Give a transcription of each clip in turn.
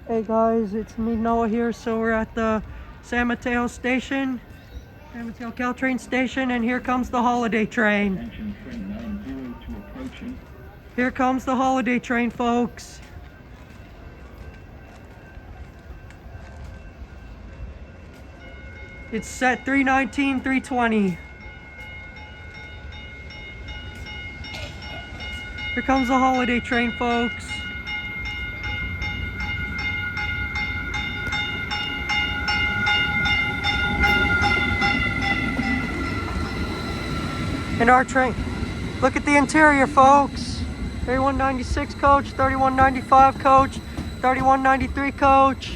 Hey guys, it's me Noah here. So we're at the San Mateo station, San Mateo Caltrain station, and here comes the holiday train. Here comes the holiday train, folks. It's set 319, 320. Here comes the holiday train, folks. And our train, look at the interior, folks. 3196 coach, 3195 coach, 3193 coach,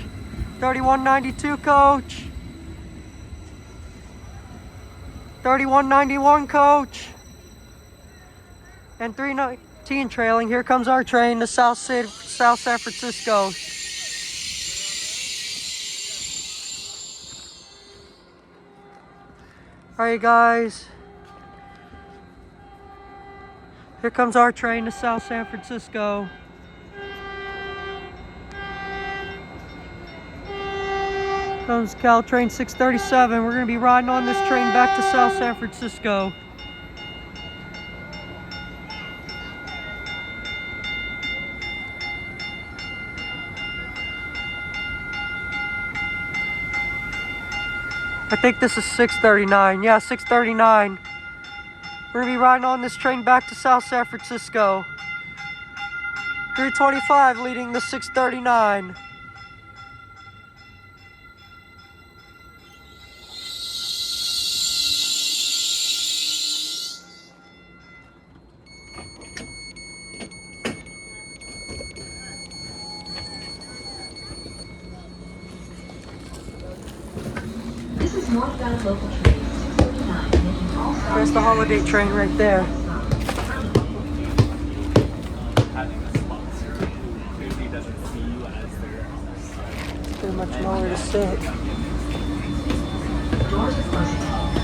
3192 coach, 3191 coach, and 319 trailing. Here comes our train to South San Francisco. Alright guys, here comes our train to South San Francisco. Comes Caltrain 637. We're going to be riding on this train back to South San Francisco. I think this is 639. Yeah, 639. We're going to be riding on this train back to South San Francisco. 325 leading the 639. This is northbound local train 639, making all stops. There's the holiday train right there. Pretty much nowhere to sit. Doors are closing.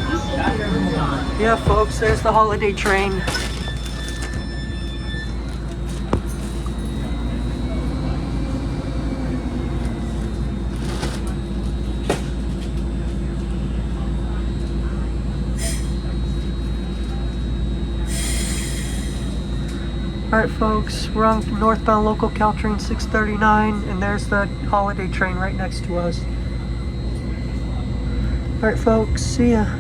Please stay here and hold on. Yeah, folks, there's the holiday train. Alright folks, we're on northbound local Caltrain 639, and there's the holiday train right next to us. Alright folks, see ya.